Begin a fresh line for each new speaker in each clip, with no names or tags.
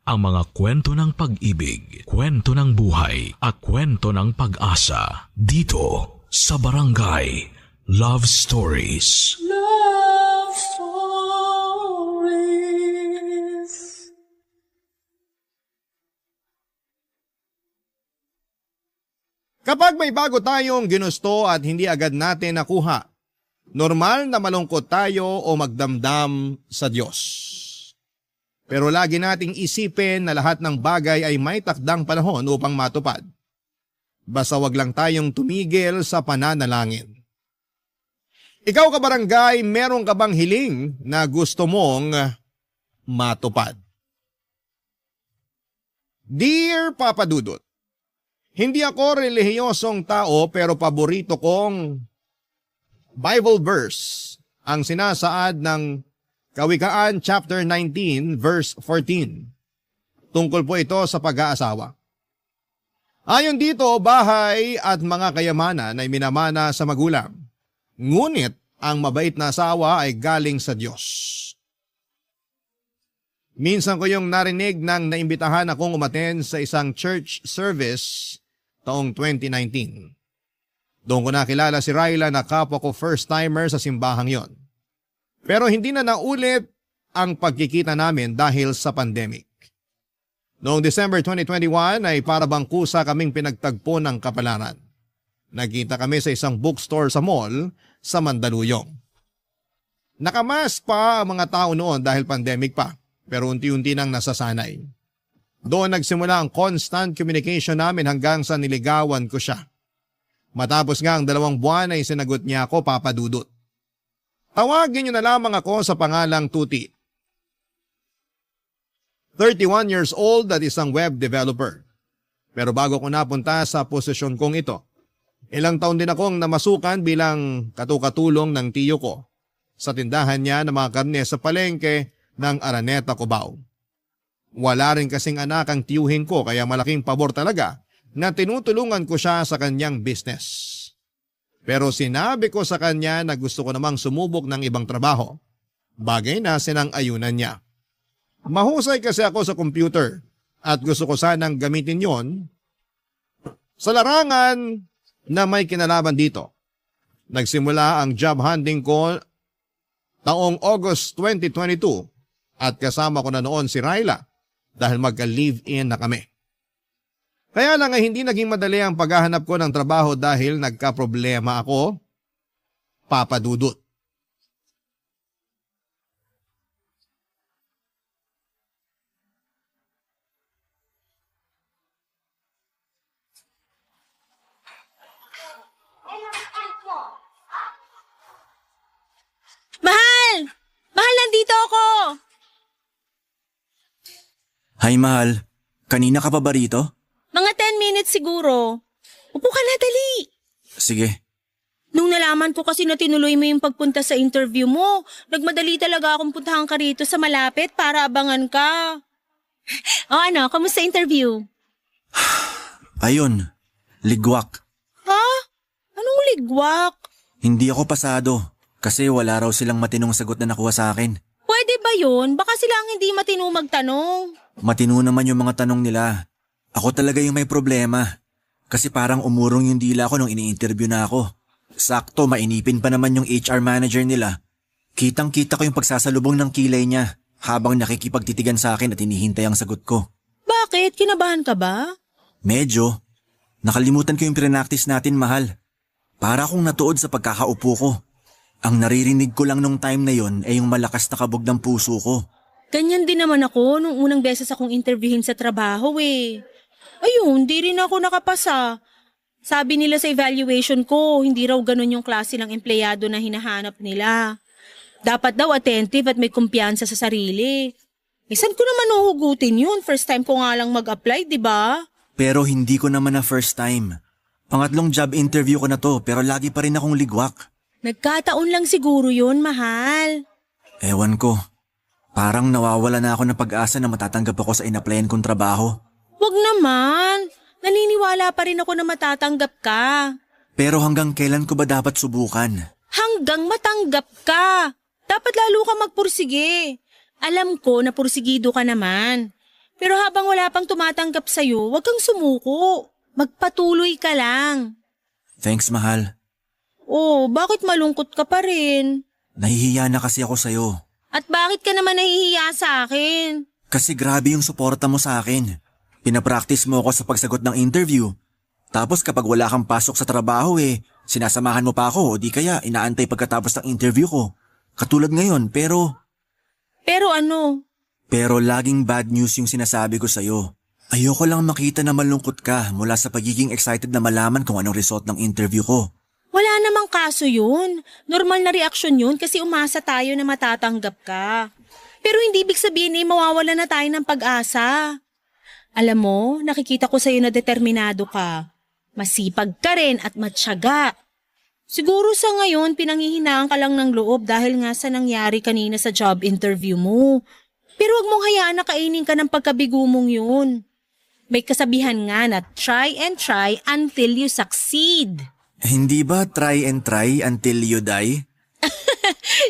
ang mga kwento ng pag-ibig, kwento ng buhay, at kwento ng pag-asa dito sa Barangay Love Stories.
Love Stories.
Kapag may bago tayong ginusto at hindi agad natin nakuha, normal na malungkot tayo o magdamdam sa Diyos. Pero lagi nating isipin na lahat ng bagay ay may takdang panahon upang matupad. Basta wag lang tayong tumigil sa pananalangin. Ikaw kabarangay, meron ka bang hiling na gusto mong matupad? Dear Papa Dudut, hindi ako relihiyosong tao pero paborito kong Bible verse ang sinasaad ng Kawikaan chapter 19 verse 14. Tungkol po ito sa pag-aasawa. Ayon dito, bahay at mga kayamanan ay minamana sa magulang. Ngunit ang mabait na asawa ay galing sa Diyos. Minsan ko yung narinig nang naimbitahan akong umaten sa isang church service taong 2019. Doon ko nakilala si Ryla na kapwa ko first timer sa simbahang yon. Pero hindi na naulit ang pagkikita namin dahil sa pandemic. Noong December 2021 ay para bang kusa kaming pinagtagpo ng kapalaran. Nagkita kami sa isang bookstore sa mall sa Mandaluyong. Nakamask pa ang mga tao noon dahil pandemic pa, pero unti-unti nang nasasanay. Doon nagsimula ang constant communication namin hanggang sa niligawan ko siya. Matapos nga ang 2 buwan ay sinagot niya ako, Papa Dudut. Tawagin niyo na lamang ako sa pangalang Tuti. 31 years old at isang web developer. Pero bago ko napunta sa posisyon kong ito, ilang taon din akong namasukan bilang katukatulong ng tiyo ko sa tindahan niya ng mga karne sa palengke ng Araneta, Cubao. Wala rin kasing anak ang tiyuhin ko kaya malaking pabor talaga na tinutulungan ko siya sa kanyang business. Pero sinabi ko sa kanya na gusto ko namang sumubok ng ibang trabaho, bagay na sinang-ayunan niya. Mahusay kasi ako sa computer at gusto ko sanang gamitin yon sa larangan na may kinalaman dito. Nagsimula ang job hunting ko taong August 2022 at kasama ko na noon si Ryla dahil magka-live-in na kami. Kaya lang ay hindi naging madali ang paghahanap ko ng trabaho dahil nagka-problema ako, Papa Dudut.
Mahal! Mahal, nandito ako!
Hi, mahal. Kanina ka pa ba rito?
Mga 10 minutes siguro. Upo ka na, dali.
Sige.
Nung nalaman ko kasi na tinuloy mo yung pagpunta sa interview mo, nagmadali talaga akong puntahan ka rito sa malapit para abangan ka. O ano, kamusta interview?
Ayun, ligwak.
Ha? Anong ligwak?
Hindi ako pasado kasi wala raw silang matinong sagot na nakuha sa akin.
Pwede ba yun? Baka sila ang hindi matino magtanong.
Matino naman yung mga tanong nila. Ako talaga yung may problema. Kasi parang umurong yung dila ko nung ini-interview na ako. Sakto, mainipin pa naman yung HR manager nila. Kitang-kita ko yung pagsasalubong ng kilay niya habang nakikipagtitigan sa akin at hinihintay ang sagot ko.
Bakit? Kinabahan ka ba?
Medyo. Nakalimutan ko yung pinractice natin, mahal. Para akong natuod sa pagkakaupo ko. Ang naririnig ko lang nung time na yon ay yung malakas na kabog ng puso ko.
Ganyan din naman ako nung unang beses akong interviewin sa trabaho eh. Ayun, di rin ako nakapasa. Sabi nila sa evaluation ko, hindi raw ganun yung klase ng empleyado na hinahanap nila. Dapat daw attentive at may kumpiyansa sa sarili. Saan ko naman uhugutin yun? First time ko nga lang mag-apply, di ba?
Pero hindi ko naman na first time. Pangatlong job interview ko na to pero lagi pa rin akong ligwak.
Nagkataon lang siguro yun, mahal.
Ewan ko. Parang nawawala na ako ng pag-asa na matatanggap ako sa in-applyan kong trabaho.
Wag naman. Naniniwala pa rin ako na matatanggap ka.
Pero hanggang kailan ko ba dapat subukan?
Hanggang matanggap ka. Dapat lalo ka magpursige. Alam ko na pursigido ka naman. Pero habang wala pang tumatanggap sa'yo, huwag kang sumuko. Magpatuloy ka lang.
Thanks, mahal.
Oh, bakit malungkot ka pa rin?
Nahihiya na kasi ako sa'yo.
At bakit ka naman nahihiya sa akin?
Kasi grabe yung suporta mo sa akin. Pinapractice mo ako sa pagsagot ng interview. Tapos kapag wala kang pasok sa trabaho sinasamahan mo pa ako o di kaya inaantay pagkatapos ng interview ko. Katulad ngayon, pero
Pero ano?
Pero laging bad news yung sinasabi ko sa'yo. Ayoko lang makita na malungkot ka mula sa pagiging excited na malaman kung anong result ng interview ko.
Wala namang kaso yun. Normal na reaksyon yun kasi umasa tayo na matatanggap ka. Pero hindi ibig sabihin mawawala na tayo ng pag-asa. Alam mo, nakikita ko sa'yo na determinado ka. Masipag ka rin at matyaga. Siguro sa ngayon, pinanghihinaan ka lang ng loob dahil nga sa nangyari kanina sa job interview mo. Pero wag mong hayaan na kainin ka ng pagkabigo mong yun. May kasabihan nga na try and try until you succeed.
Hindi ba try and try until you die?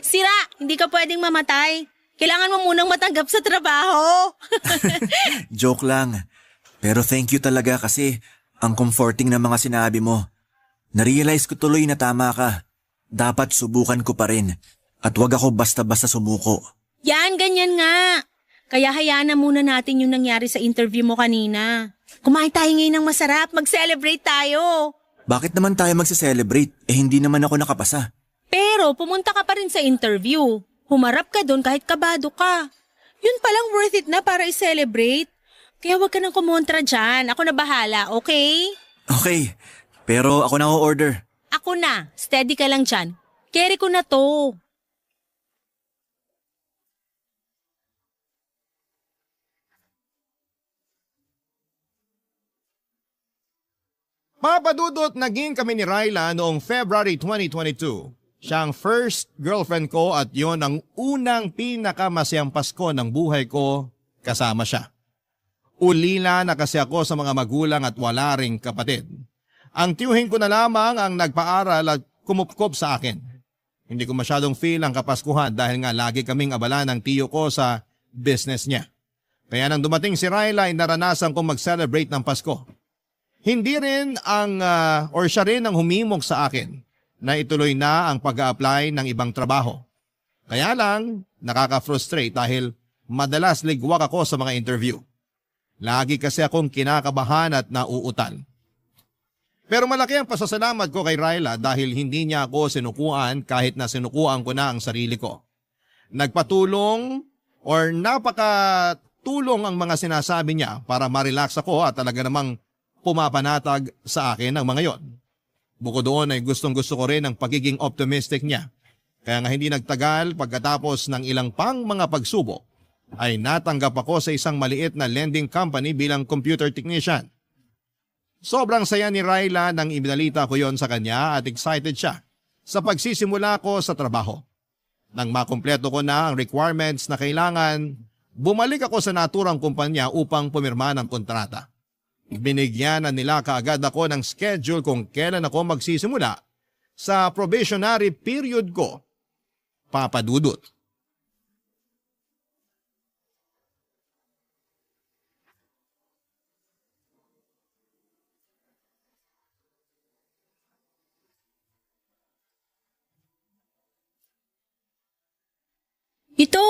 Sira, hindi ka pwedeng mamatay. Kailangan mo munang matanggap sa trabaho.
Joke lang. Pero thank you talaga kasi ang comforting na mga sinabi mo. Narealize ko tuloy na tama ka. Dapat subukan ko pa rin. At wag ako basta-basta sumuko.
Yan, ganyan nga. Kaya hayaan na muna natin yung nangyari sa interview mo kanina. Kumain tayo ngayon ng masarap, mag-celebrate tayo.
Bakit naman tayo magse-celebrate? Hindi naman ako nakapasa.
Pero pumunta ka pa rin sa interview. Humarap ka doon kahit kabado ka. Yun palang worth it na para i-celebrate. Kaya wag ka nang kumontra dyan. Ako na bahala, okay?
Okay, pero ako na o-order.
Ako na. Steady ka lang dyan. Carry ko na to.
Papadudot, naging kami ni Ryla noong February 2022. Siya ang first girlfriend ko at yon ang unang pinakamasayang Pasko ng buhay ko kasama siya. Ulila na kasi ako sa mga magulang at wala ring kapatid. Ang tiyuhin ko na lamang ang nagpaaral at kumupkop sa akin. Hindi ko masyadong feel ang Kapaskuhan dahil nga lagi kaming abala ng tiyo ko sa business niya. Kaya nang dumating si Ryla ay naranasan kong mag-celebrate ng Pasko. Hindi rin siya rin ang humimok sa akin na ituloy na ang pag-a-apply ng ibang trabaho. Kaya lang, nakaka-frustrate dahil madalas ligwak ako sa mga interview. Lagi kasi akong kinakabahan at nauutal. Pero malaki ang pasasalamat ko kay Ryla dahil hindi niya ako sinukuan kahit na sinukuan ko na ang sarili ko. Nagpatulong or napakatulong ang mga sinasabi niya para ma-relax ako at talaga namang pumapanatag sa akin ang mga yon. Bukod doon ay gustong-gusto ko rin ang pagiging optimistic niya. Kaya nga hindi nagtagal pagkatapos ng ilang pang mga pagsubok ay natanggap ako sa isang maliit na lending company bilang computer technician. Sobrang saya ni Ryla nang ibinalita ko yon sa kanya at excited siya sa pagsisimula ko sa trabaho. Nang makumpleto ko na ang requirements na kailangan, bumalik ako sa naturang kumpanya upang pumirma ng kontrata. Binigyan na nila kaagad ako ng schedule kung kailan ako magsisimula sa probationary period ko. Papadudot.
Ito,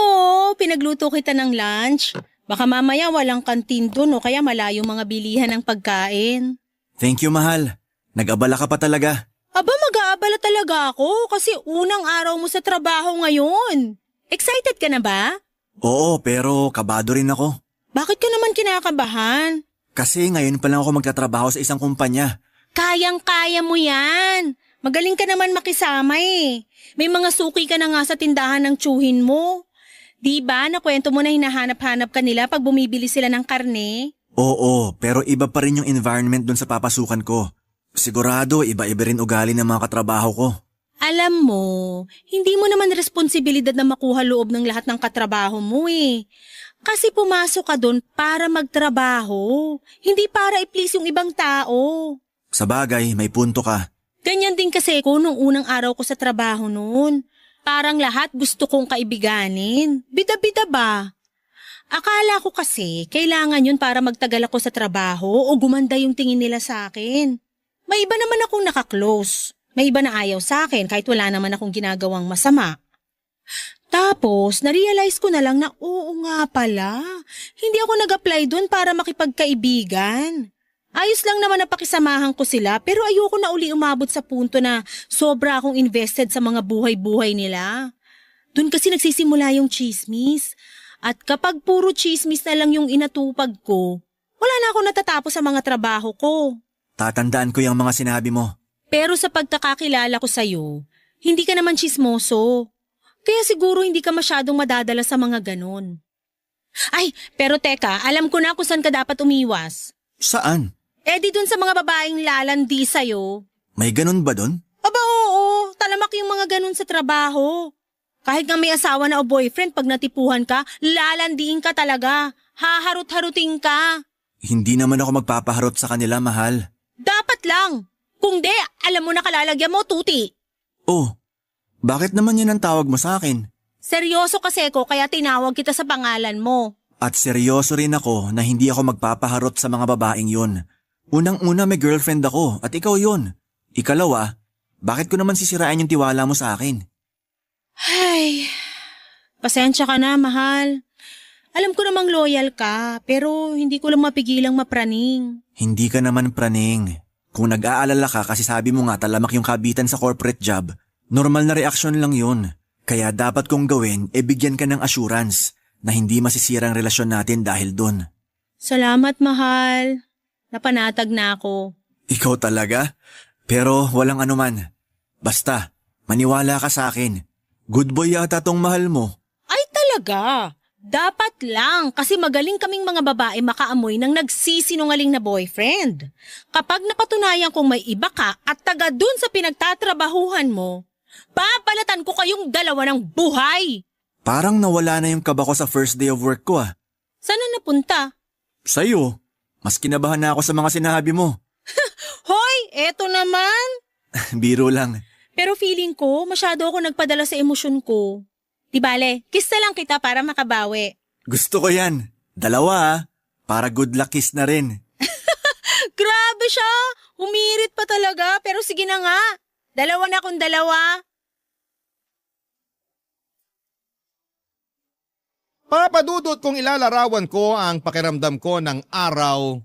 pinagluto kita ng lunch. Baka mamaya walang kantin doon o kaya malayo mga bilihan ng pagkain.
Thank you, mahal. Nag-abala ka pa talaga.
Aba, mag-aabala talaga ako kasi unang araw mo sa trabaho ngayon. Excited ka na ba?
Oo, pero kabado rin ako.
Bakit ka naman kinakabahan?
Kasi ngayon pa lang ako magtatrabaho sa isang kumpanya.
Kayang-kaya mo yan. Magaling ka naman makisama eh. May mga suki ka na nga sa tindahan ng tsuhin mo. Di ba nakwento mo na hinahanap-hanap ka nila pag bumibili sila ng karne?
Oo, pero iba pa rin yung environment dun sa papasukan ko. Sigurado, iba-iba rin ugali ng mga katrabaho ko.
Alam mo, hindi mo naman responsibilidad na makuha loob ng lahat ng katrabaho mo eh. Kasi pumasok ka doon para magtrabaho, hindi para i-please yung ibang tao.
Sa bagay, may punto ka.
Ganyan din kasi ko nung unang araw ko sa trabaho noon. Parang lahat gusto kong kaibiganin. Bida-bida ba? Akala ko kasi kailangan yun para magtagal ako sa trabaho o gumanda yung tingin nila sa akin. May iba naman akong nakaklose. May iba na ayaw sa akin kahit wala naman akong ginagawang masama. Tapos, narealize ko na lang na oo nga pala. Hindi ako nag-apply doon para makipagkaibigan. Ayos lang naman na pakisamahan ko sila pero ayoko na uli umabot sa punto na sobra akong invested sa mga buhay-buhay nila. Doon kasi nagsisimula yung chismis. At kapag puro chismis na lang yung inatupag ko, wala na ako natatapos sa mga trabaho ko.
Tatandaan ko yung mga sinabi mo.
Pero sa pagkakakilala ko sa'yo, hindi ka naman chismoso. Kaya siguro hindi ka masyadong madadala sa mga ganon. Ay, pero teka, alam ko na kung saan ka dapat umiwas.
Saan?
Eh di dun sa mga babaeng lalandi sa'yo.
May ganun ba dun?
Aba oo, talamak yung mga ganon sa trabaho. Kahit nga may asawa na o boyfriend, pag natipuhan ka, lalandiin ka talaga. Haharot-harutin ka.
Hindi naman ako magpapaharot sa kanila, mahal.
Dapat lang. Kung di, alam mo na kalalagyan mo, tuti.
Oh, bakit naman yan ang tawag mo sa akin?
Seryoso kasi ko kaya tinawag kita sa pangalan mo.
At seryoso rin ako na hindi ako magpapaharot sa mga babaeng yun. Unang-una may girlfriend ako at ikaw yun. Ikalawa, bakit ko naman sisirain yung tiwala mo sa akin?
Ay, pasensya ka na, mahal. Alam ko namang loyal ka, pero hindi ko lang mapigilang mapraning.
Hindi ka naman praning. Kung nag-aalala ka kasi sabi mo nga talamak yung kabitan sa corporate job, normal na reaksyon lang yun. Kaya dapat kong gawin, bigyan ka ng assurance na hindi masisira ang relasyon natin dahil dun.
Salamat, mahal. Napanatag na ako.
Ikaw talaga? Pero walang anuman. Basta, maniwala ka sa akin. Good boy yata tong mahal mo.
Ay talaga, dapat lang kasi magaling kaming mga babae makaamoy ng nagsisinungaling na boyfriend. Kapag napatunayan kong may iba ka at taga dun sa pinagtatrabahuhan mo, papalatan ko kayong dalawa ng buhay.
Parang nawala na yung kaba ko sa first day of work ko ah.
Saan na napunta?
Sa'yo, mas kinabahan na ako sa mga sinabi mo.
Hoy, eto naman.
Biro lang.
Pero feeling ko, masyado ako nagpadala sa emosyon ko. Di bale, kiss na lang kita para makabawi.
Gusto ko yan. Dalawa ah. Para good luck kiss na rin.
Grabe siya! Humirit pa talaga, pero sige na nga. Dalawa na akong dalawa.
Papadudot kung ilalarawan ko ang pakiramdam ko ng araw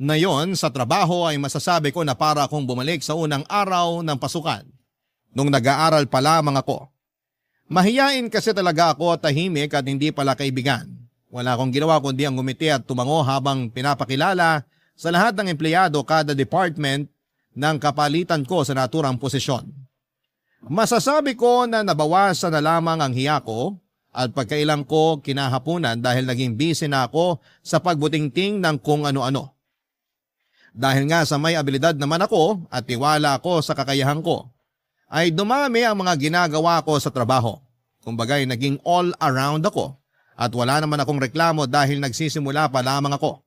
na yon sa trabaho ay masasabi ko na para akong bumalik sa unang araw ng pasukan. Nung nag-aaral pa lamang ako. Mahiyain kasi talaga ako at tahimik at hindi pala kaibigan. Wala akong ginawa kundi ang ngumiti at tumango habang pinapakilala sa lahat ng empleyado kada department ng kapalitan ko sa naturang posisyon. Masasabi ko na nabawasan na lamang ang hiya ko at pagkailang ko kinahapunan dahil naging busy na ako sa pagbutingting ng kung ano-ano. Dahil nga sa may abilidad naman ako at tiwala ako sa kakayahan ko, ay dumami ang mga ginagawa ko sa trabaho. Kumbaga'y naging all around ako at wala naman akong reklamo dahil nagsisimula pa lamang ako.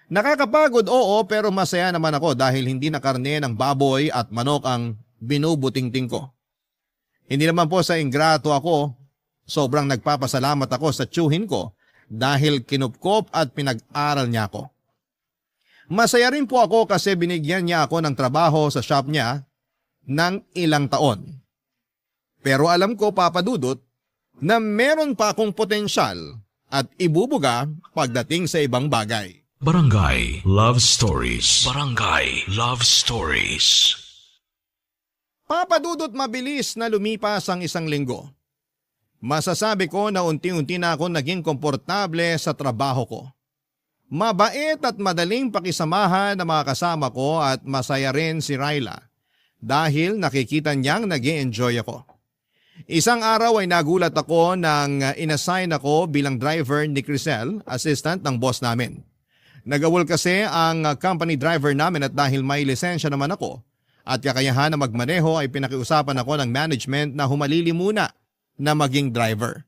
Nakakapagod oo pero masaya naman ako dahil hindi na karne ng baboy at manok ang binubutingting ko. Hindi naman po sa ingrato ako, sobrang nagpapasalamat ako sa tiyuhin ko dahil kinupkop at pinag-aral niya ako. Masaya rin po ako kasi binigyan niya ako ng trabaho sa shop niya ng ilang taon. Pero alam ko, Papa Dudut, na meron pa akong potensyal at ibubuga pagdating sa ibang bagay.
Barangay Love Stories. Barangay Love Stories.
Papa Dudut, mabilis na lumipas ang isang linggo. Masasabi ko na unti-unti na ako naging komportable sa trabaho ko. Mabait at madaling pakisamahan ng mga kasama ko at masaya rin si Ryla. Dahil nakikita niyang nag-i-enjoy ako. Isang araw ay nagulat ako nang inassign ako bilang driver ni Crisel, assistant ng boss namin. Nagawol kasi ang company driver namin at dahil may lisensya naman ako at kakayahan na magmaneho ay pinakiusapan ako ng management na humalili muna na maging driver.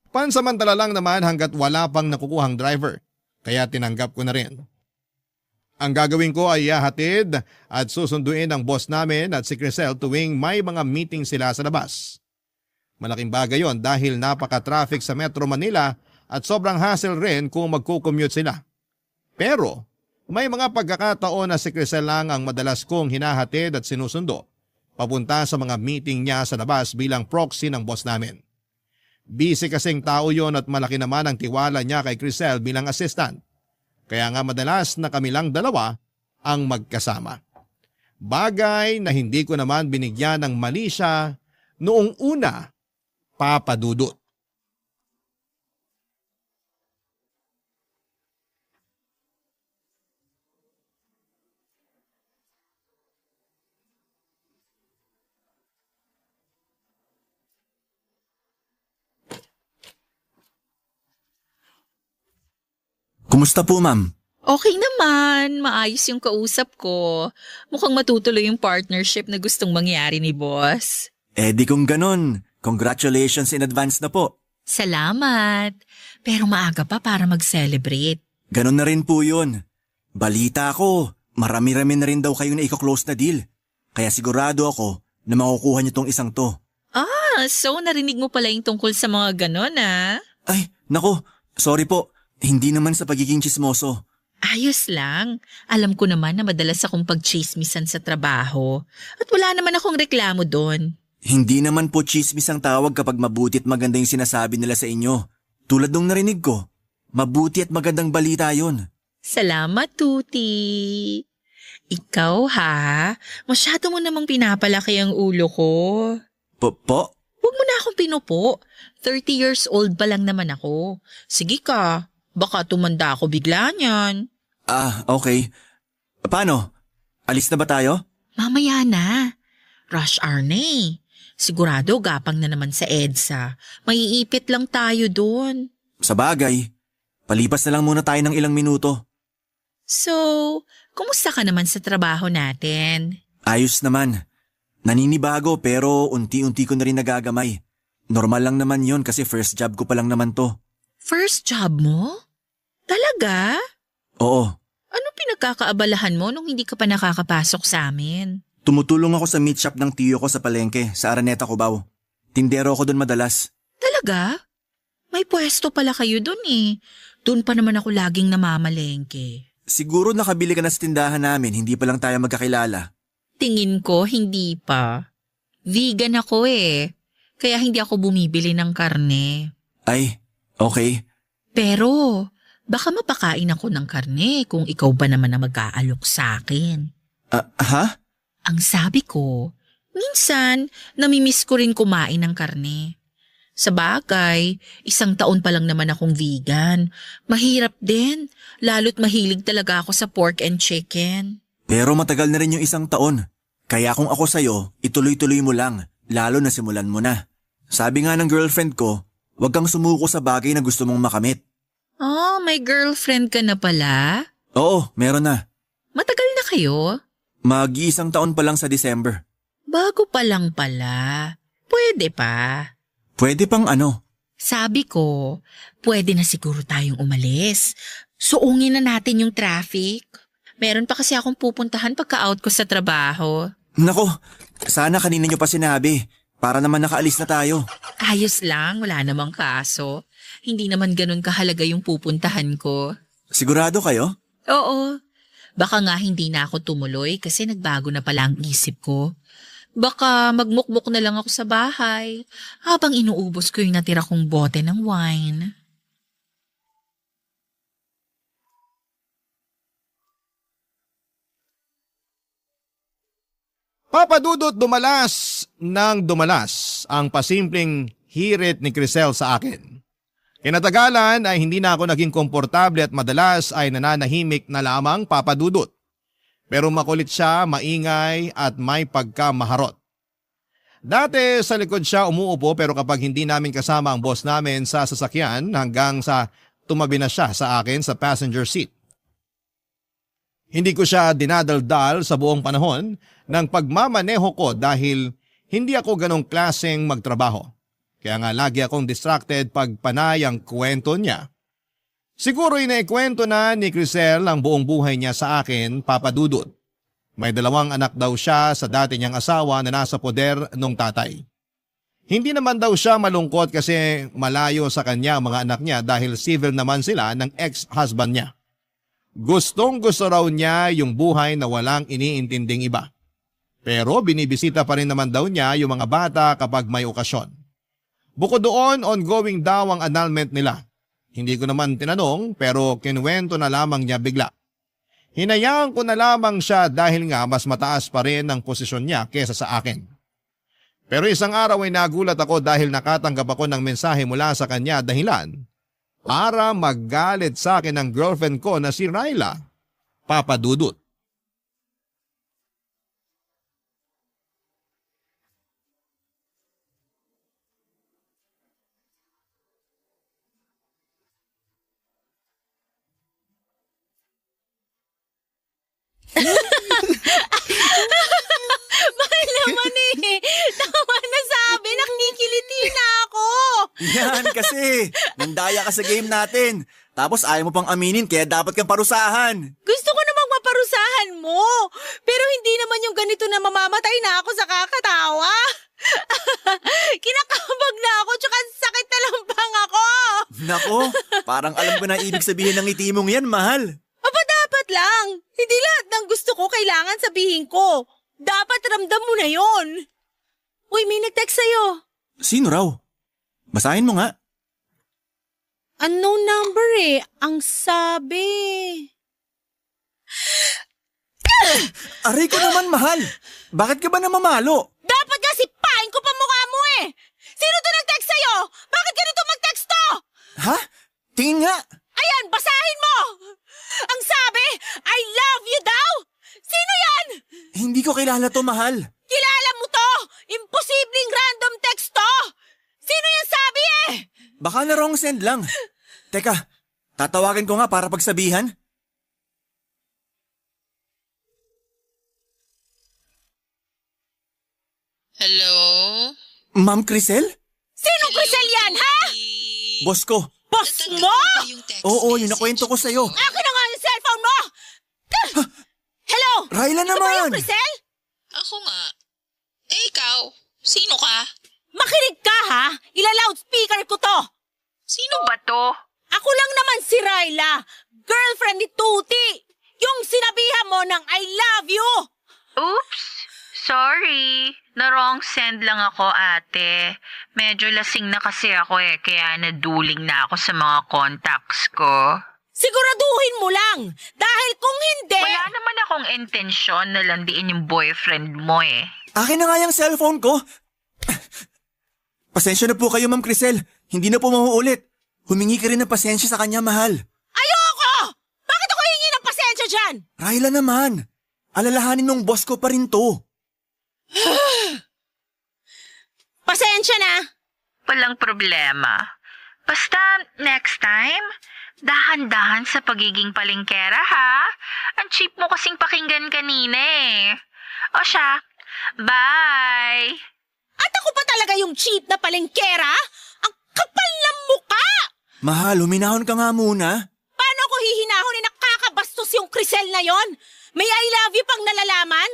Pansamantala lang naman hanggat wala pang nakukuhang driver, kaya tinanggap ko na rin. Ang gagawin ko ay ihahatid at susunduin ang boss namin at si Crisel tuwing may mga meeting sila sa labas. Malaking bagay yon dahil napaka-traffic sa Metro Manila at sobrang hassle rin kung magko-commute sila. Pero may mga pagkakataon na si Crisel lang ang madalas kong hinahatid at sinusundo papunta sa mga meeting niya sa labas bilang proxy ng boss namin. Busy kasing tao yon at malaki naman ang tiwala niya kay Crisel bilang assistant. Kaya nga madalas na kami lang dalawa ang magkasama. Bagay na hindi ko naman binigyan ng mali siya noong una, Papa Dudut.
Kumusta po, ma'am?
Okay naman, maayos yung kausap ko. Mukhang matutuloy yung partnership na gustong mangyari ni boss.
Eh di kung ganon, congratulations in advance na po.
Salamat. Pero maaga pa para mag-celebrate.
Ganon na rin po yun. Balita ko, marami-rami na rin daw kayo na iko-close na deal. Kaya sigurado ako na makukuha niyo tong isang to.
So narinig mo pala yung tungkol sa mga ganon
Ay, nako, sorry po. Hindi naman sa pagiging chismoso.
Ayos lang. Alam ko naman na madalas akong pagchismisan sa trabaho. At wala naman akong reklamo doon.
Hindi naman po chismis ang tawag kapag mabuti at maganda yung sinasabi nila sa inyo. Tulad nung narinig ko, mabuti at magandang balita yun.
Salamat, Tuti. Ikaw ha, masyado mo namang pinapalaki ang ulo ko.
Po?
Huwag mo na akong pinupo. 30 years old pa lang naman ako. Sige ka, baka tumanda ako bigla niyan.
Okay. Paano? Alis na ba tayo?
Mamaya na. Rush hour na eh. Sigurado gapang na naman sa EDSA. Maiipit lang tayo doon.
Sa bagay. Palipas na lang muna tayo ng ilang minuto.
So, kumusta ka naman sa trabaho natin?
Ayos naman. Naninibago pero unti-unti ko na rin nagagamay. Normal lang naman yon kasi first job ko pa lang naman to.
First job mo? Talaga?
Oo.
Ano pinagkakaabalahan mo nung hindi ka pa nakakapasok sa amin?
Tumutulong ako sa meat shop ng tiyo ko sa palengke sa Araneta, Cubao. Tindero ako doon madalas.
Talaga? May pwesto pala kayo doon eh. Doon pa naman ako laging namamalengke.
Siguro nakabili ka na sa tindahan namin, hindi pa lang tayo magkakilala.
Tingin ko hindi pa. Vegan ako eh. Kaya hindi ako bumibili ng karne.
Ay, okay.
Pero baka mapakain ako ng karne kung ikaw ba naman ang mag-aalok sa akin.
Ha?
Ang sabi ko, minsan namimiss ko rin kumain ng karne. Sa bagay, 1 taon pa lang naman akong vegan. Mahirap din, lalo't mahilig talaga ako sa pork and chicken.
Pero matagal na rin yung 1 taon. Kaya kung ako sa'yo, ituloy-tuloy mo lang, lalo na simulan mo na. Sabi nga ng girlfriend ko, huwag kang sumuko sa bagay na gusto mong makamit.
May girlfriend ka na pala?
Oo, meron na.
Matagal na kayo?
Mag-1 taon pa lang sa December.
Bago pa lang pala. Pwede pa.
Pwede pang ano?
Sabi ko, pwede na siguro tayong umalis. Suungin na natin yung traffic. Meron pa kasi akong pupuntahan pagka-out ko sa trabaho.
Nako, sana kanina nyo pa sinabi. Para naman nakaalis na tayo.
Ayos lang, wala namang kaso. Hindi naman ganun kahalaga yung pupuntahan ko.
Sigurado kayo?
Oo. Baka nga hindi na ako tumuloy kasi nagbago na pala ang isip ko. Baka magmukmuk na lang ako sa bahay habang inuubos ko yung natira kong bote ng wine.
Papa Dudut, dumalas ang pasimpleng hirit ni Crisel sa akin. Kinatagalan ay hindi na ako naging komportable at madalas ay nananahimik na lamang, Papa Dudut. Pero makulit siya, maingay at may pagkamaharot. Dati sa likod siya umuupo pero kapag hindi namin kasama ang boss namin sa sasakyan hanggang sa tumabi na siya sa akin sa passenger seat. Hindi ko siya dinadaldal sa buong panahon ng pagmamaneho ko dahil hindi ako ganong klaseng magtrabaho. Kaya nga lagi akong distracted pag panay ang kwento niya. Siguro inaikwento na ni Crisel ang buong buhay niya sa akin, Papa Dudut. May 2 anak daw siya sa dati niyang asawa na nasa poder nung tatay. Hindi naman daw siya malungkot kasi malayo sa kanya ang mga anak niya dahil civil naman sila ng ex-husband niya. Gustong gusto raw niya yung buhay na walang iniintinding iba. Pero binibisita pa rin naman daw niya yung mga bata kapag may okasyon. Bukod doon, ongoing daw ang annulment nila. Hindi ko naman tinanong pero kinuwento na lamang niya bigla. Hinayaan ko na lamang siya dahil nga mas mataas pa rin ang posisyon niya kesa sa akin. Pero isang araw ay nagulat ako dahil nakatanggap ako ng mensahe mula sa kanya dahilan para maggalit sa akin ng girlfriend ko na si Ryla, Papa Dudut.
Mahal naman eh. Tama na sabi, nakikiliti na ako.
Yan kasi, nandaya ka sa game natin. Tapos ayaw mo pang aminin kaya dapat kang parusahan.
Gusto ko namang maparusahan mo. Pero hindi naman yung ganito na mamamatay na ako sa kakatawa. Kinakabag na ako tsaka sakit na lampang ako.
Nako, parang alam ko na ibig sabihin ng ngiti mong yan, mahal.
Aba dapat lang. Hindi lahat ng gusto ko kailangan sabihin ko. Dapat ramdam mo na yon. Uy, may nag-text sa'yo.
Sino raw? Basahin mo nga.
Unknown number eh. Ang sabi.
Aray ko naman, mahal. Bakit ka ba namamalo?
Dapat nga sipain ko pa mukha mo eh. Sino to nag-text sa'yo? Bakit ganito mag-text to?
Ha? Tingin nga.
Ayan, basahin mo. Ang sabi, I love you daw. Sino yan?
Hindi ko kilala to, mahal.
Kilala mo to. Imposibleng random text to. Sino yan sabi eh?
Baka na wrong send lang. Teka, tatawagin ko nga para pagsabihan.
Hello?
Ma'am Crisel?
Sinong Crisel yan, ha?
Boss ko.
Boss mo?
Oo, yun nakwento ko sa'yo.
Akin na nga yung cellphone mo. Hello?
Ryla
Ito ba yung
naman!
Crisel?
Ako nga. Eh, ikaw? Sino ka?
Makinig ka ha? Ila-loudspeaker ko to.
Sino ba to?
Ako lang naman si Ryla, girlfriend ni Tuti. Yung sinabihan mo ng I love you.
Oops! Sorry. Na-wrong send lang ako, ate. Medyo lasing na kasi ako kaya naduling na ako sa mga contacts ko.
Siguraduhin mo lang. Dahil kung hindi...
Wala naman akong intensyon na landiin yung boyfriend mo
Akin na nga yung cellphone ko. Pasensya na po kayo, Ma'am Crisel. Hindi na po mauulit. Humingi ka rin ng pasensya sa kanya, mahal.
Ayoko! Bakit ako hingi ng pasensya dyan?
Ryla naman. Alalahanin nung boss ko pa rin to.
Pasensya na.
Walang problema. Basta next time, dahan-dahan sa pagiging palengkera ha. Ang cheap mo kasing pakinggan kanina O siya, bye!
At ako pa talaga yung cheap na palengkera? Ang kapal ng muka!
Mahal, huminahon ka nga muna.
Paano ako hihinahon nakakabastos yung Crisel na yon? May I love you pang nalalaman?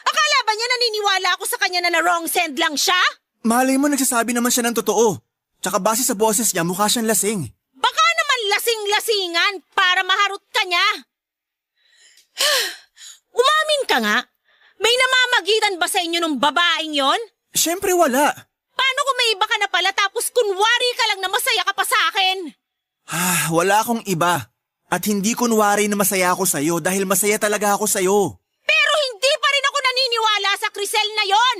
Akala ba niya naniniwala ako sa kanya na wrong send lang siya?
Malay mo nagsasabi naman siya ng totoo. Tsaka base sa boses niya, mukha siyang lasing.
Baka naman lasing-lasingan para maharot ka niya. Umamin ka nga. May namamagitan ba sa inyo nung babaeng yon?
Siyempre wala.
Paano kung may iba ka na pala tapos kunwari ka lang na masaya ka pa sa akin?
Wala akong iba. At hindi kunwari na masaya ako sa'yo dahil masaya talaga ako sa'yo.
Pero hindi pa rin ako naniniwala sa Crisel na yon.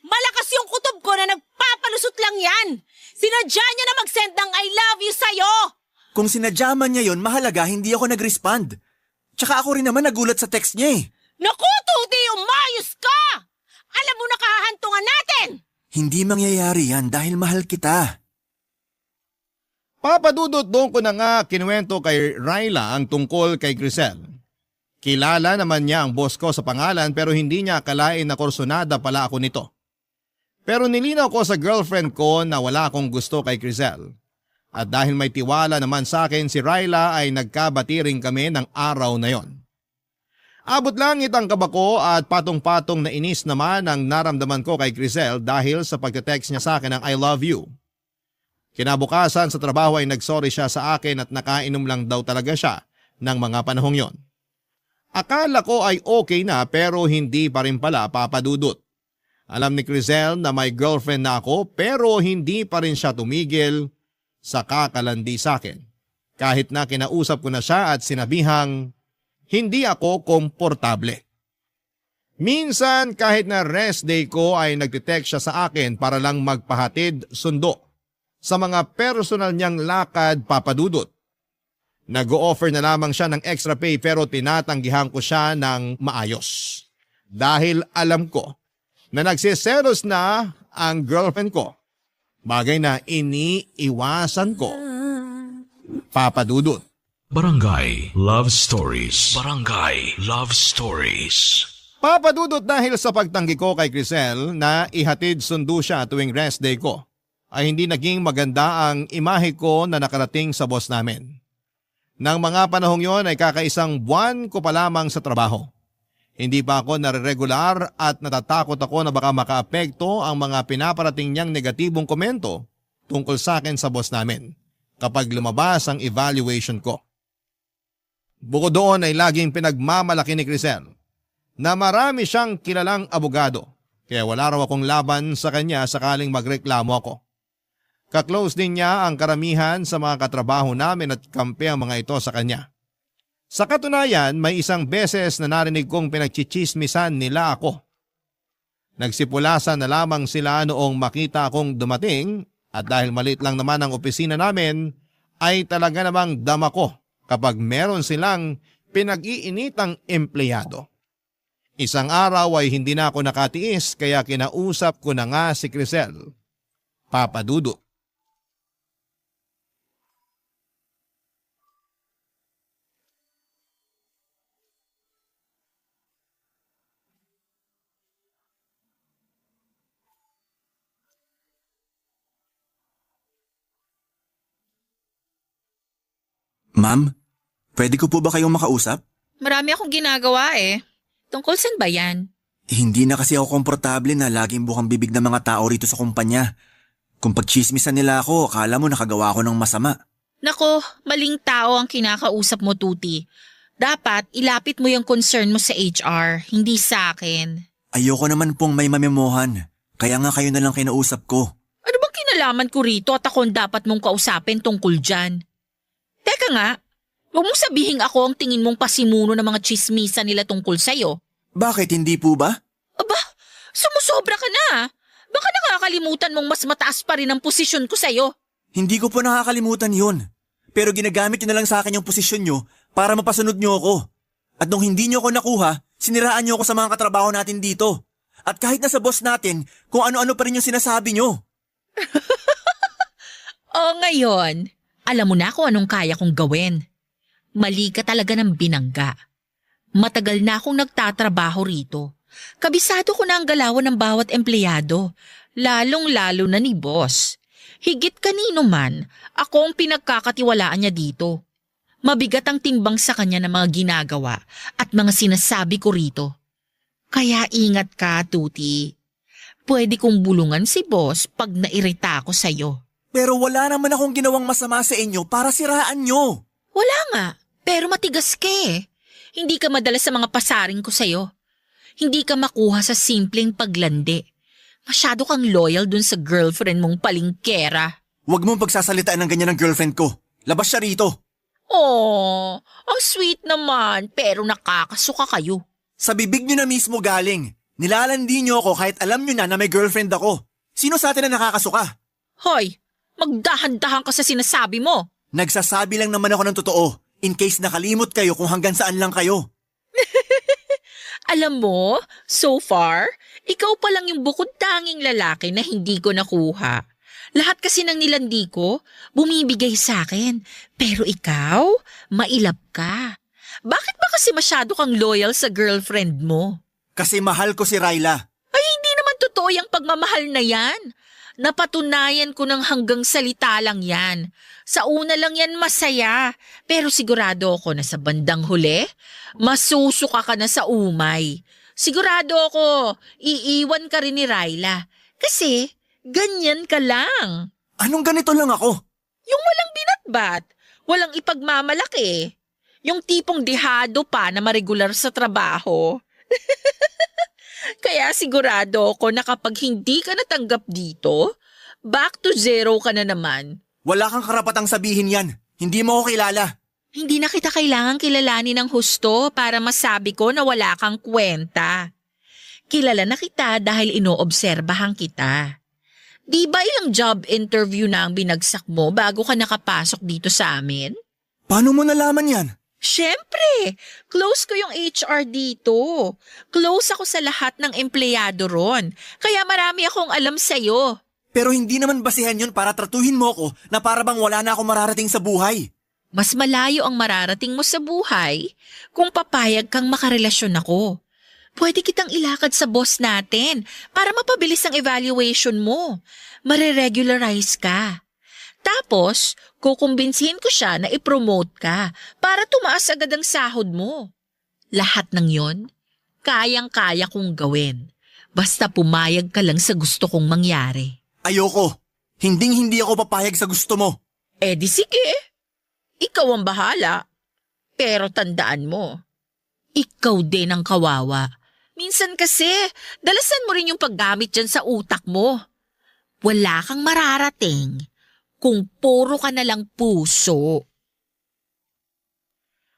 Malakas yung kutob ko na nagpapalusot lang yan. Sinadya niya na mag-send ng I love you sa'yo.
Kung sinadya man niya yon, mahalaga hindi ako nag-respond. Tsaka ako rin naman nagulat sa text niya
Naku, Tuti, umayos ka! Alam mo na kahahantungan natin!
Hindi mangyayari yan dahil mahal kita.
Papadudot doon ko na nga kinuwento kay Ryla ang tungkol kay Crisel. Kilala naman niya ang boss ko sa pangalan pero hindi niya akalain na kursunada pala ako nito. Pero nilinaw ko sa girlfriend ko na wala akong gusto kay Crisel. At dahil may tiwala naman sa akin si Ryla ay nagkabati rin kami ng araw na yon. Abot langit ang kaba ko at patong-patong na inis naman ang naramdaman ko kay Crisel dahil sa pagte-text niya sa akin ng I love you. Kinabukasan sa trabaho ay nagsorry siya sa akin at nakainom lang daw talaga siya ng mga panahong yon. Akala ko ay okay na pero hindi pa rin pala, Papa Dudut. Alam ni Crisel na may girlfriend na ako pero hindi pa rin siya tumigil sa kakalandi sa akin. Kahit na kinausap ko na siya at sinabihang hindi ako komportable. Minsan kahit na rest day ko ay nagtitext siya sa akin para lang magpahatid sundo sa mga personal niyang lakad, Papa Dudut. Nag-o-offer na lamang siya ng extra pay pero tinatanggihan ko siya ng maayos. Dahil alam ko na nagsiselos na ang girlfriend ko. Bagay na iniiwasan ko, Papa Dudut.
Barangay Love Stories. Barangay Love Stories.
Papa Dudut, dahil sa pagtanggi ko kay Crisel na ihatid sundo siya tuwing rest day ko, ay hindi naging maganda ang imahe ko na nakarating sa boss namin. Nang mga panahong yon ay kakaisang buwan ko pa lamang sa trabaho. Hindi pa ako nare-regular at natatakot ako na baka makaapekto ang mga pinaparating niyang negatibong komento tungkol sa akin sa boss namin kapag lumabas ang evaluation ko. Bukod doon ay laging pinagmamalaki ni Crisel na marami siyang kilalang abogado kaya wala raw akong laban sa kanya sakaling magreklamo ako. Kaklose din niya ang karamihan sa mga katrabaho namin at kampi ang mga ito sa kanya. Sa katunayan, may isang beses na narinig kong pinagchichismisan nila ako. Nagsipulasan na lamang sila noong makita akong dumating at dahil maliit lang naman ang opisina namin ay talaga namang dama ko kapag meron silang pinag-iinitang empleyado. Isang araw ay hindi na ako nakatiis kaya kinausap ko na nga si Crisel, Papa Dudut.
Ma'am, pwede ko po ba kayong makausap?
Marami akong ginagawa eh. Tungkol saan ba yan?
Hindi na kasi ako komportable na laging bukang bibig ng mga tao rito sa kumpanya. Kung pagchismisan nila ako, akala mo nakagawa ako ng masama.
Nako, maling tao ang kinakausap mo, Tuti. Dapat ilapit mo yung concern mo sa HR, hindi sa akin.
Ayoko naman pong may mamemohan. Kaya nga kayo na lang kinausap ko.
Ano bang kinalaman ko rito at ako ang dapat mong kausapin tungkol dyan? Teka nga, huwag mong sabihin ako ang tingin mong pasimuno ng mga chismisa nila tungkol sa'yo.
Bakit hindi po ba?
Aba, sumusobra ka na. Baka nakakalimutan mong mas mataas pa rin ang posisyon ko sa'yo.
Hindi ko po nakakalimutan yun. Pero ginagamit nyo na lang sa akin yung posisyon nyo para mapasunod nyo ako. At nung hindi nyo ako nakuha, siniraan nyo ako sa mga katrabaho natin dito. At kahit na sa boss natin, kung ano-ano pa rin yung sinasabi nyo.
O ngayon, alam mo na kung anong kaya kong gawin. Mali ka talaga ng binangga. Matagal na akong nagtatrabaho rito. Kabisado ko na ang galawan ng bawat empleyado, lalong-lalo na ni boss. Higit kanino man, ako ang pinagkakatiwalaan niya dito. Mabigat ang timbang sa kanya ng mga ginagawa at mga sinasabi ko rito. Kaya ingat ka, Tuti. Pwede kong bulungan si boss pag nairita ako sa'yo.
Pero wala naman akong ginawang masama sa inyo para siraan nyo.
Wala nga, pero matigas ka eh. Hindi ka madala sa mga pasaring ko sa'yo. Hindi ka makuha sa simpleng paglandi. Masyado kang loyal dun sa girlfriend mong palingkera.
Huwag mong pagsasalitaan ng ganyan ng girlfriend ko. Labas siya rito.
Oh, ang sweet naman, pero nakakasuka kayo.
Sa bibig nyo na mismo galing. Nilalandi nyo ako kahit alam nyo na may girlfriend ako. Sino sa atin na nakakasuka?
Hoy, magdahan-dahan ka sa sinasabi mo.
Nagsasabi lang naman ako ng totoo. In case nakalimot kayo kung hanggang saan lang kayo.
Alam mo, so far, ikaw pa lang yung bukod-tanging lalaki na hindi ko nakuha. Lahat kasi ng nilandi ko, bumibigay sa akin. Pero ikaw, mailap ka. Bakit ba kasi masyado kang loyal sa girlfriend mo?
Kasi mahal ko si Ryla.
Ay, hindi naman totoo yung pagmamahal na yan. Napatunayan ko ng hanggang salita lang yan. Sa una lang yan masaya, pero sigurado ako na sa bandang huli, masusuka ka na sa umay. Sigurado ako, iiwan ka rin ni Ryla. Kasi, ganyan ka lang.
Anong ganito lang ako?
Yung walang binatbat, walang ipagmamalaki. Yung tipong dihado pa na maregular sa trabaho. Kaya sigurado ako na kapag hindi ka natanggap dito, back to zero ka na naman.
Wala kang karapatang sabihin yan. Hindi mo ako kilala.
Hindi na kita kailangang kilalanin ng husto para masabi ko na wala kang kwenta. Kilala na kita dahil inoobserbahan kita. Di ba ilang job interview na ang binagsak mo bago ka nakapasok dito sa amin?
Paano mo nalaman yan?
Siyempre, close ko yung HR dito. Close ako sa lahat ng empleyado ron. Kaya marami akong alam sa'yo.
Pero hindi naman basihan yun para tratuhin mo ko na para bang wala na ako mararating sa buhay.
Mas malayo ang mararating mo sa buhay kung papayag kang makarelasyon ako. Pwede kitang ilakad sa boss natin para mapabilis ang evaluation mo. Mare-regularize ka. Tapos, kukumbinsihin ko siya na i-promote ka para tumaas agad ang sahod mo. Lahat ng yon, kayang-kaya kong gawin. Basta pumayag ka lang sa gusto kong mangyari.
Ayoko. Hinding-hindi ako papayag sa gusto mo.
Eh di sige. Ikaw ang bahala. Pero tandaan mo, ikaw din ang kawawa. Minsan kasi, dalasan mo rin yung paggamit dyan sa utak mo. Wala kang mararating kung puro ka na lang puso.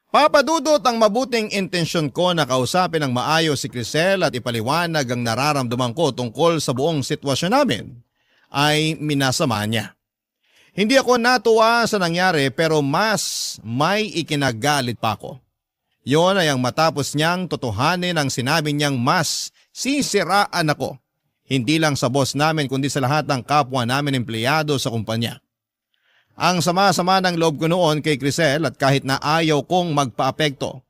Papadudot ang mabuting intensyon ko na kausapin ng maayos si Crisel at ipaliwanag ang nararamdaman ko tungkol sa buong sitwasyon namin, ay minasama niya. Hindi ako natuwa sa nangyari pero mas may ikinagalit pa ako. Yon ay ang matapos niyang totohanin ang sinabi niyang mas sisiraan ako. Hindi lang sa boss namin kundi sa lahat ng kapwa namin empleyado sa kumpanya. Ang sama-sama ng loob ko noon kay Crisel at kahit na ayaw kong magpaapekto,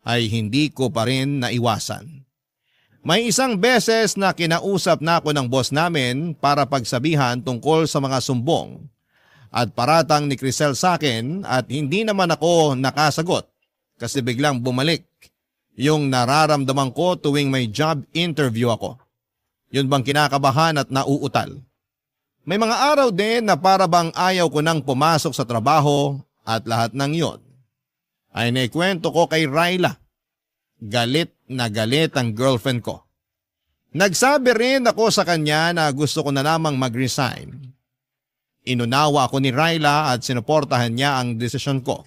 ay hindi ko pa rin naiwasan. May isang beses na kinausap na ako ng boss namin para pagsabihan tungkol sa mga sumbong at paratang ni Crisel sa akin at hindi naman ako nakasagot kasi biglang bumalik yung nararamdaman ko tuwing may job interview ako. Yun bang kinakabahan at nauutal? May mga araw din na para bang ayaw ko nang pumasok sa trabaho at lahat ng yon ay naikwento ko kay Ryla. Galit na galit ang girlfriend ko. Nagsabi rin ako sa kanya na gusto ko na lamang mag-resign. Inunawa ako ni Ryla at sinuportahan niya ang desisyon ko.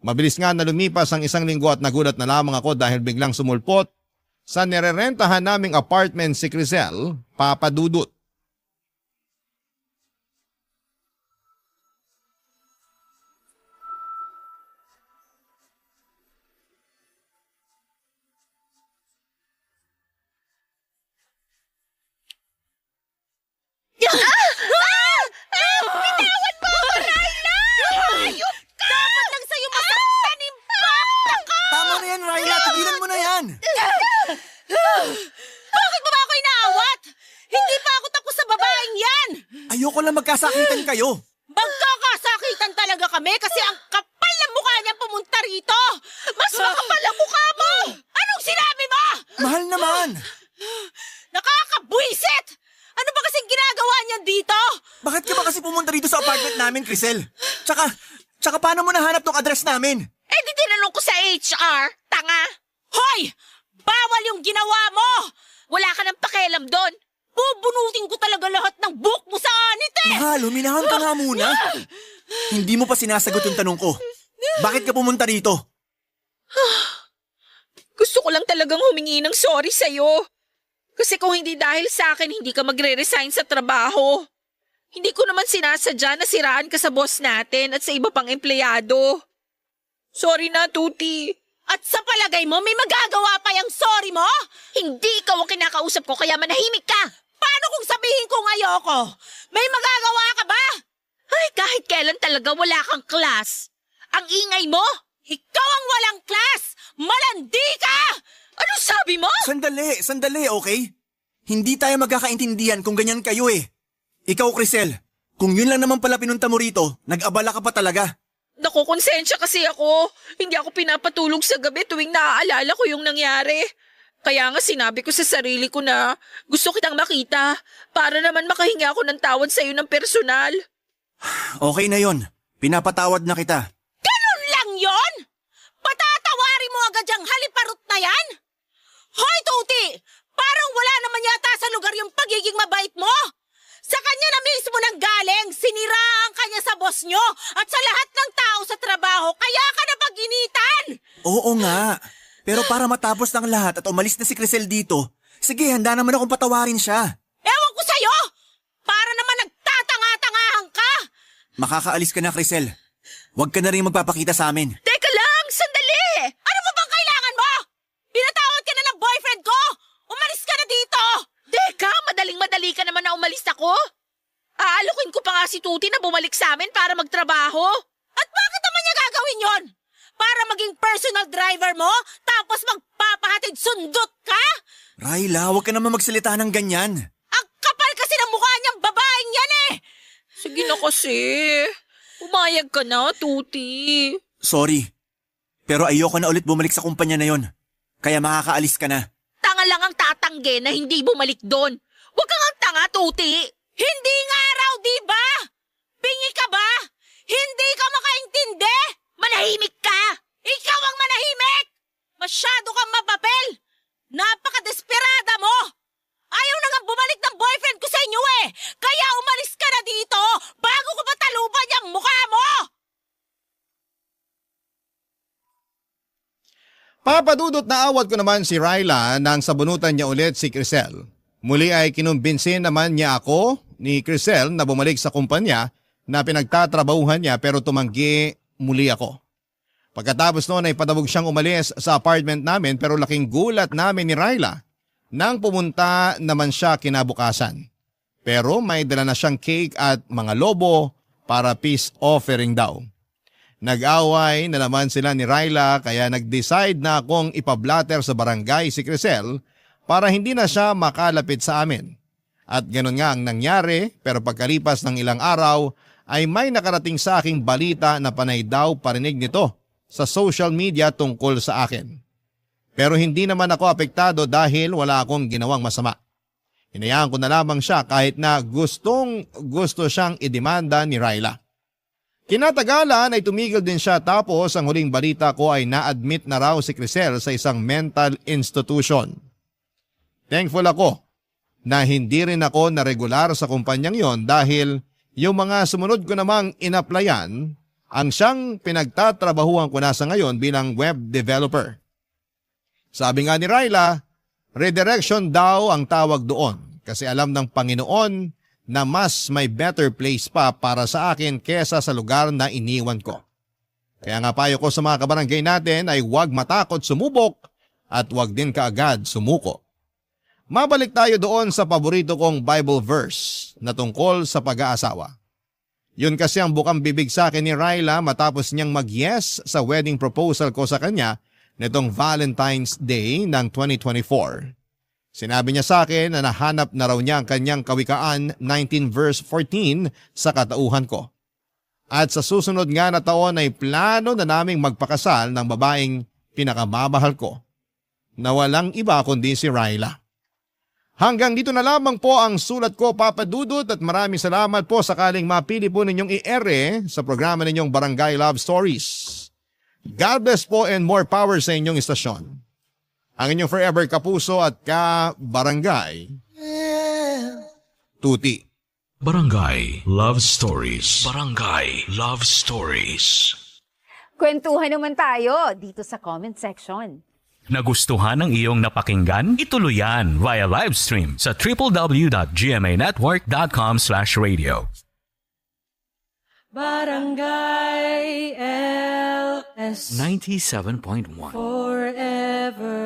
Mabilis nga na lumipas ang 1 linggo at nagulat na lamang ako dahil biglang sumulpot sa nirerentahan naming apartment si Crisel, papadudot.
Dapat lang sa'yo masaktan yung
Tama na yan, Ryla. Tigilan mo na yan.
Bakit mo ba ako inaawat? Hindi pa ako tapos sa babaeng yan!
Ayoko lang magkasakitan kayo.
Magkakasakitan talaga kami kasi ang kapal ng mukha niya pumunta rito! Mas makapal ang mukha mo! Anong sinabi mo?
Mahal naman.
Nakakabwisit! Ano ba kasing ginagawa niyan dito?
Bakit ka ba kasi pumunta dito sa apartment namin, Crisel? Tsaka paano mo nahanap tong address namin?
Eh di tinanong ko sa HR, tanga.
Hoy! Bawal yung ginawa mo!
Wala ka ng pakialam doon.
Bubunutin ko talaga lahat ng buhok mo sa anit eh!
Mahal, huminahon ka nga muna. Hindi mo pa sinasagot yung tanong ko. Bakit ka pumunta dito?
Gusto ko lang talagang humingi ng sorry sa'yo. Kasi kung hindi dahil sa akin, hindi ka magre-resign sa trabaho. Hindi ko naman sinasadya na siraan ka sa boss natin at sa iba pang empleyado. Sorry na, Tuti.
At sa palagay mo, may magagawa pa yung sorry mo?
Hindi ikaw ang kinakausap ko kaya manahimik ka.
Paano kung sabihin kong ayoko? May magagawa ka ba?
Ay, kahit kailan talaga wala kang class. Ang ingay mo?
Ikaw ang walang class! Malandi ka!
Ano sabi mo?
Sandali, okay? Hindi tayo magkakaintindihan kung ganyan kayo eh. Ikaw, Crisel, kung yun lang naman pala pinunta mo rito, nag-abala ka pa talaga.
Nakukonsensya kasi ako. Hindi ako pinapatulog sa gabi tuwing naaalala ko yung nangyari. Kaya nga sinabi ko sa sarili ko na gusto kitang makita para naman makahinga ako ng tawad sa'yo ng personal.
Okay na yon. Pinapatawad na kita.
Ganun lang yon? Patatawari mo agad yung haliparot na yan? Hoy, Tuti! Parang wala naman yata sa lugar yung pagiging mabait mo. Sa kanya na mismo nang galing, siniraan kanya sa boss nyo at sa lahat ng tao sa trabaho, kaya ka napag-initan!
Oo nga. Pero para matapos ng lahat at umalis na si Crisel dito, sige, handa naman akong patawarin siya.
Ewan ko sa'yo! Para naman nagtatanga-tangahan ka!
Makakaalis ka na, Crisel. Huwag ka na rin magpapakita sa amin.
Teka lang, sandali!
Ano pa bang kailangan mo? Pinatawad ka na ng boyfriend ko! Umalis ka na dito!
Teka, madaling-madali ka naman na umalis ako. Aalokin ko pa nga si Tuti na bumalik sa amin para magtrabaho.
At bakit naman niya gagawin yon? Para maging personal driver mo? Tapos magpapahatid sundot ka?
Raila, huwag ka naman magsalita ng ganyan.
Ang kapal kasi ng mukha niyang babaeng yan eh!
Sige na kasi. Umayag ka na, Tuti.
Sorry. Pero ayoko na ulit bumalik sa kumpanya na yon. Kaya makakaalis ka na.
Tanga lang ang tatangge na hindi bumalik doon. Huwag kang ang tanga, Tuti.
Hindi nga raw, di ba? Pingi ka ba? Hindi ka makaintindi?
Manahimik ka!
Ikaw ang manahimik! Masyado kang mapapel! Napaka-desperada mo! Ayaw na nga bumalik ng boyfriend ko sa inyo eh! Kaya umalis ka na dito bago ko mataluban yung mukha mo!
Papadudot na awat ko naman si Raila nang sabunutan niya ulit si Crisel. Muli ay kinumbinsin naman niya ako ni Crisel na bumalik sa kumpanya na pinagtatrabahuhan niya pero tumanggi muli ako. Pagkatapos noon ay padabog siyang umalis sa apartment namin pero laking gulat namin ni Raila nang pumunta naman siya kinabukasan. Pero may dala na siyang cake at mga lobo para peace offering daw. Nag-away na naman sila ni Raila kaya nag-decide na akong ipablatter sa barangay si Crisel para hindi na siya makalapit sa amin. At ganun nga ang nangyari pero pagkalipas ng ilang araw ay may nakarating sa aking balita na panay daw parinig nito sa social media tungkol sa akin. Pero hindi naman ako apektado dahil wala akong ginawang masama. Hinayaan ko na lamang siya kahit na gusto siyang idemanda ni Raila. Kinatagalan ay tumigil din siya tapos ang huling balita ko ay na-admit na raw si Crisel sa isang mental institution. Thankful ako na hindi rin ako na regular sa kumpanyang yon dahil yung mga sumunod ko namang inaplayan ang siyang pinagtatrabahuan ko na sa ngayon bilang web developer. Sabi nga ni Raila, redirection daw ang tawag doon kasi alam ng Panginoon na mas may better place pa para sa akin kesa sa lugar na iniwan ko. Kaya nga payo ko sa mga kabarangay natin ay huwag matakot sumubok at huwag din kaagad sumuko. Mabalik tayo doon sa paborito kong Bible verse na tungkol sa pag-aasawa. Yun kasi ang bukang bibig sa akin ni Raila matapos niyang mag-yes sa wedding proposal ko sa kanya nitong Valentine's Day ng 2024. Sinabi niya sa akin na nahanap na raw niya ang kanyang Kawikaan 19 verse 14 sa katauhan ko. At sa susunod nga na taon ay plano na naming magpakasal ng babaeng pinakamamahal ko na walang iba kundi si Raila. Hanggang dito na lamang po ang sulat ko, Papa Dudut, at maraming salamat po sakaling mapili po ninyong i-ere sa programa ninyong Barangay Love Stories. God bless po and more power sa inyong istasyon. Ang inyong forever kapuso at ka-barangay, Tuti.
Barangay Love Stories. Barangay Love Stories.
Kwentuhan naman tayo dito sa comment section.
Nagustuhan ng iyong napakinggan? Ituloy yan via live stream sa www.gmanetwork.com/radio.
Barangay LS
97.1
forever.